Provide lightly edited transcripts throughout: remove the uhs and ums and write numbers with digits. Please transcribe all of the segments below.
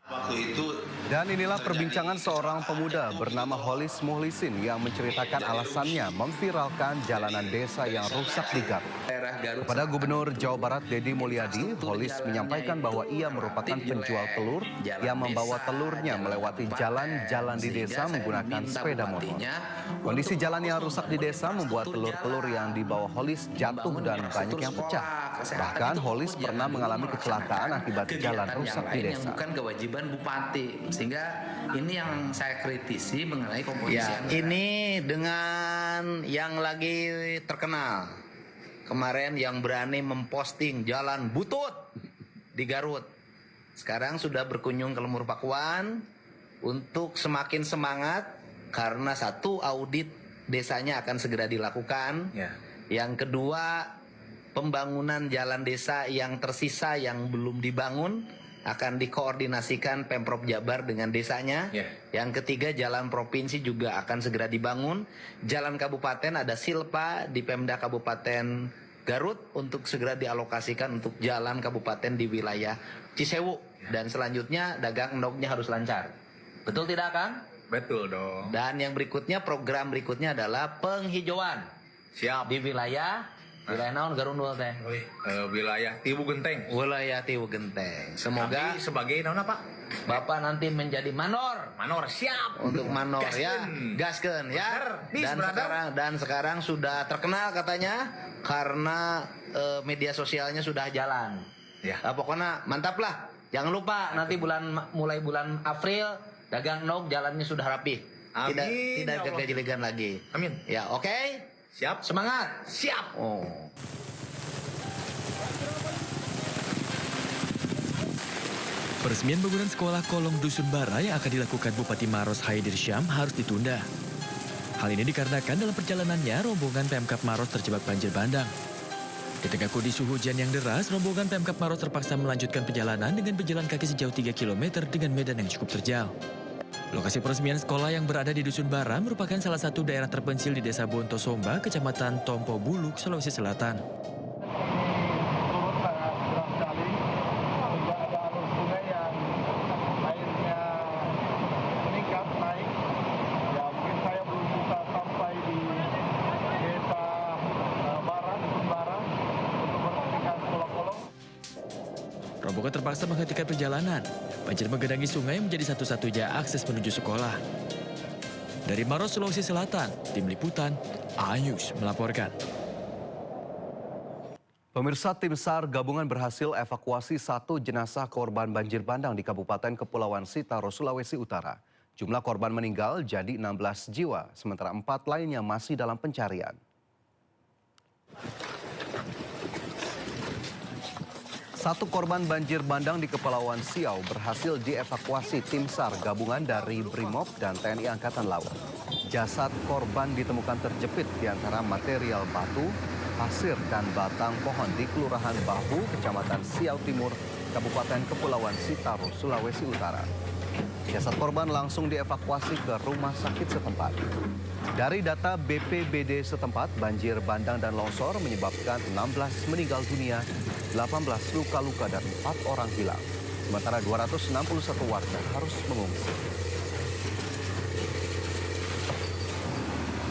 Waktu itu Dan inilah perbincangan seorang pemuda bernama Holis Muhlisin yang menceritakan alasannya memviralkan jalanan desa yang rusak di Garut. Kepada Gubernur Jawa Barat Deddy Mulyadi, Holis menyampaikan bahwa ia merupakan penjual telur yang membawa telurnya melewati jalan-jalan di desa menggunakan sepeda motor. Kondisi jalan yang rusak di desa membuat telur-telur yang dibawa Holis jatuh dan banyak yang pecah. Bahkan Holis pernah mengalami kecelakaan akibat jalan rusak di desa. Bukan kewajiban bupati, sehingga ini yang saya kritisi mengenai komposisi. Ya, ini dengan yang lagi terkenal kemarin yang berani memposting jalan butut di Garut. Sekarang sudah berkunjung ke Lemur Pakuan untuk semakin semangat karena satu, audit desanya akan segera dilakukan. Ya. Yang kedua, pembangunan jalan desa yang tersisa yang belum dibangun akan dikoordinasikan Pemprov Jabar dengan desanya. Yang ketiga, jalan provinsi juga akan segera dibangun. Jalan kabupaten ada silpa di Pemda Kabupaten Garut untuk segera dialokasikan untuk jalan kabupaten di wilayah Cisewu. Dan selanjutnya dagang endognya harus lancar. Betul tidak, Kang? Betul dong. Dan yang berikutnya, program berikutnya adalah penghijauan. Siap. Di wilayah naon Garundul teh? Wilayah Tiwu Genteng. Wilayah Tiwu Genteng. Semoga Kami sebagai naon apa? Bapak nanti menjadi manor. Manor siap. Untuk manor ya. Gaskeun ya. Dan sekarang sudah terkenal katanya karena media sosialnya sudah jalan. Ya. Pokoknya mantap lah. Jangan lupa nanti mulai bulan April dagang nog jalannya sudah rapi. Amin, Tidak ya Allah. gajiligan lagi. Amin. Ya, oke. Siap. Semangat. Siap. Oh. Peresmian bangunan sekolah Kolong Dusun Bara yang akan dilakukan Bupati Maros Haidir Syam harus ditunda. Hal ini dikarenakan dalam perjalanannya rombongan Pemkab Maros terjebak banjir bandang. Di tengah kondisi hujan yang deras, rombongan Pemkab Maros terpaksa melanjutkan perjalanan dengan berjalan kaki sejauh 3 km dengan medan yang cukup terjal. Lokasi peresmian sekolah yang berada di Dusun Bara merupakan salah satu daerah terpencil di Desa Bonto Somba, Kecamatan Tompo Buluk, Sulawesi Selatan. Turun sangat deras sekali sehingga ada alur sungai yang airnya meningkat naik. Ya mungkin saya belum bisa sampai di desa Bara, Dusun Bara untuk meresmikan sekolah Kolong. Rombongan terpaksa menghentikan perjalanan. Banjir menggenangi sungai menjadi satu-satunya akses menuju sekolah. Dari Maros, Sulawesi Selatan, Tim Liputan, Ayus melaporkan. Pemirsa, tim SAR gabungan berhasil evakuasi 1 jenazah korban banjir bandang di Kabupaten Kepulauan Sitaro, Sulawesi Utara. Jumlah korban meninggal jadi 16 jiwa, sementara 4 lainnya masih dalam pencarian. Satu korban banjir bandang di Kepulauan Siau berhasil dievakuasi tim SAR gabungan dari Brimob dan TNI Angkatan Laut. Jasad korban ditemukan terjepit di antara material batu, pasir, dan batang pohon di Kelurahan Bahu, Kecamatan Siau Timur, Kabupaten Kepulauan Sitaro, Sulawesi Utara. Jasad korban langsung dievakuasi ke rumah sakit setempat. Dari data BPBD setempat, banjir bandang dan longsor menyebabkan 16 meninggal dunia, 18 luka-luka dan 4 orang hilang. Sementara 261 warga harus mengungsi.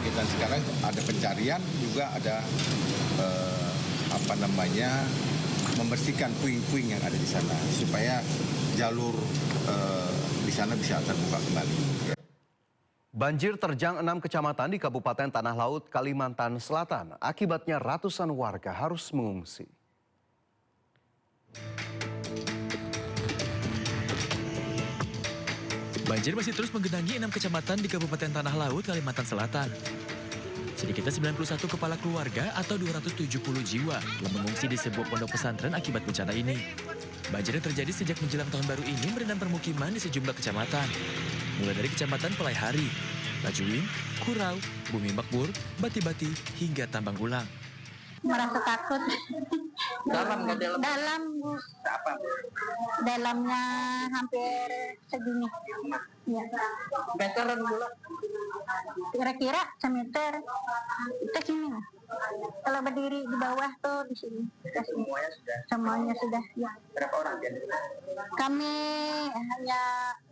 Kita sekarang ada pencarian, juga ada membersihkan puing-puing yang ada di sana supaya jalur di sana bisa terbuka kembali. Banjir terjang 6 kecamatan di Kabupaten Tanah Laut, Kalimantan Selatan. Akibatnya ratusan warga harus mengungsi. Banjir masih terus menggenangi 6 kecamatan di Kabupaten Tanah Laut, Kalimantan Selatan. Sedikitnya 91 kepala keluarga atau 270 jiwa yang mengungsi di sebuah pondok pesantren akibat bencana ini. Banjir yang terjadi sejak menjelang tahun baru ini merendam permukiman di sejumlah kecamatan. Mulai dari Kecamatan Pelaihari, Lajuin, Kurau, Bumi Makmur, Bati-Bati, hingga Tambang Ulang. Merasa takut. Dalam nggak dalam? Dalam, Bu. Apa? Dalamnya hampir segini. Ya. Meteran pula. Kira-kira semeter. Itu sini lah. Kalau berdiri di bawah tuh di sini. Semuanya sudah. Ya. Berapa orang jadi? Kami hanya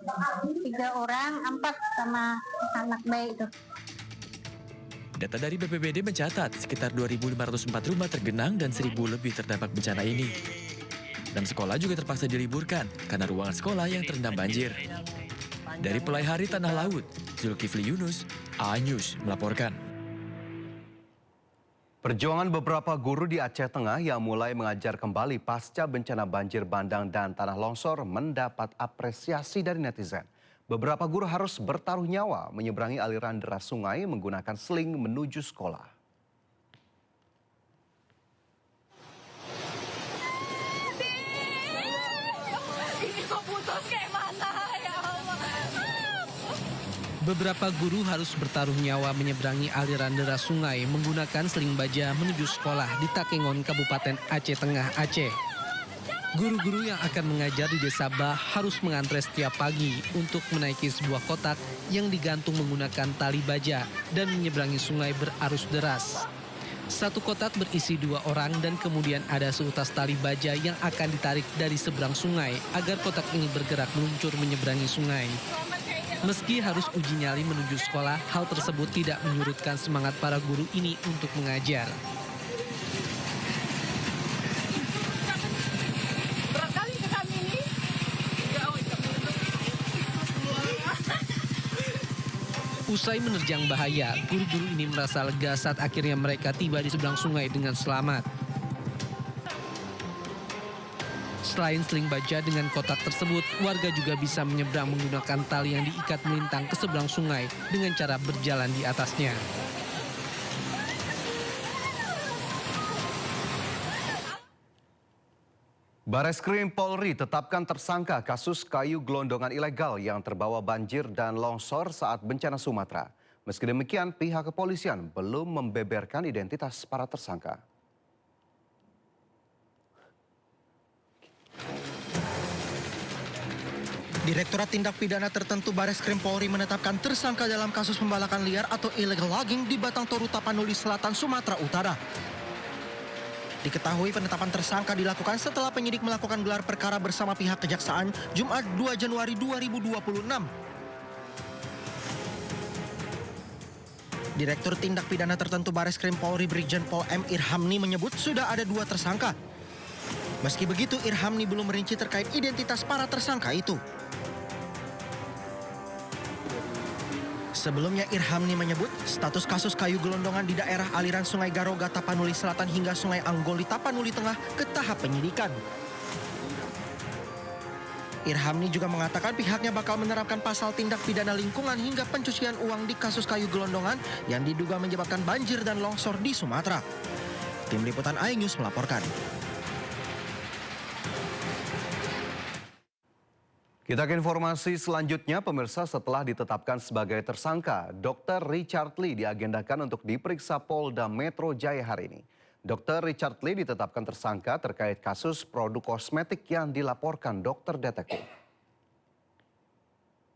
3 orang, 4 sama anak bayi itu. Data dari BPBD mencatat sekitar 2.504 rumah tergenang dan 1.000 lebih terdampak bencana ini. 6 sekolah juga terpaksa diliburkan karena ruangan sekolah yang terendam banjir. Dari Pelai Hari Tanah Laut, Zulkifli Yunus, A News melaporkan. Perjuangan beberapa guru di Aceh Tengah yang mulai mengajar kembali pasca bencana banjir bandang dan tanah longsor mendapat apresiasi dari netizen. Beberapa guru harus bertaruh nyawa menyeberangi aliran deras sungai menggunakan seling menuju sekolah. Beberapa guru harus bertaruh nyawa menyeberangi aliran deras sungai menggunakan seling baja menuju sekolah di Takengon, Kabupaten Aceh Tengah, Aceh. Guru-guru yang akan mengajar di Desa Bah harus mengantre setiap pagi untuk menaiki sebuah kotak yang digantung menggunakan tali baja dan menyeberangi sungai berarus deras. Satu kotak berisi 2 orang dan kemudian ada seutas tali baja yang akan ditarik dari seberang sungai agar kotak ini bergerak meluncur menyeberangi sungai. Meski harus uji nyali menuju sekolah, hal tersebut tidak menyurutkan semangat para guru ini untuk mengajar. Usai menerjang bahaya, guru-guru ini merasa lega saat akhirnya mereka tiba di seberang sungai dengan selamat. Selain seling baja dengan kotak tersebut, warga juga bisa menyeberang menggunakan tali yang diikat melintang ke seberang sungai dengan cara berjalan di atasnya. Bareskrim Polri tetapkan tersangka kasus kayu gelondongan ilegal yang terbawa banjir dan longsor saat bencana Sumatera. Meski demikian, pihak kepolisian belum membeberkan identitas para tersangka. Direktorat Tindak Pidana Tertentu Bareskrim Polri menetapkan tersangka dalam kasus pembalakan liar atau illegal logging di Batang Toru, Tapanuli Selatan, Sumatera Utara. Diketahui penetapan tersangka dilakukan setelah penyidik melakukan gelar perkara bersama pihak kejaksaan Jumat 2 Januari 2026. Direktur Tindak Pidana Tertentu Bareskrim Polri Brigjen Pol M. Irhamni menyebut sudah ada 2 tersangka. Meski begitu, Irhamni belum merinci terkait identitas para tersangka itu. Sebelumnya Irhamni menyebut status kasus kayu gelondongan di daerah aliran Sungai Garoga Tapanuli Selatan hingga Sungai Anggoli Tapanuli Tengah ke tahap penyidikan. Irhamni juga mengatakan pihaknya bakal menerapkan pasal tindak pidana lingkungan hingga pencucian uang di kasus kayu gelondongan yang diduga menyebabkan banjir dan longsor di Sumatera. Tim Liputan iNews melaporkan. Kita ke informasi selanjutnya, pemirsa. Setelah ditetapkan sebagai tersangka, Dr. Richard Lee diagendakan untuk diperiksa Polda Metro Jaya hari ini. Dr. Richard Lee ditetapkan tersangka terkait kasus produk kosmetik yang dilaporkan dokter detektif.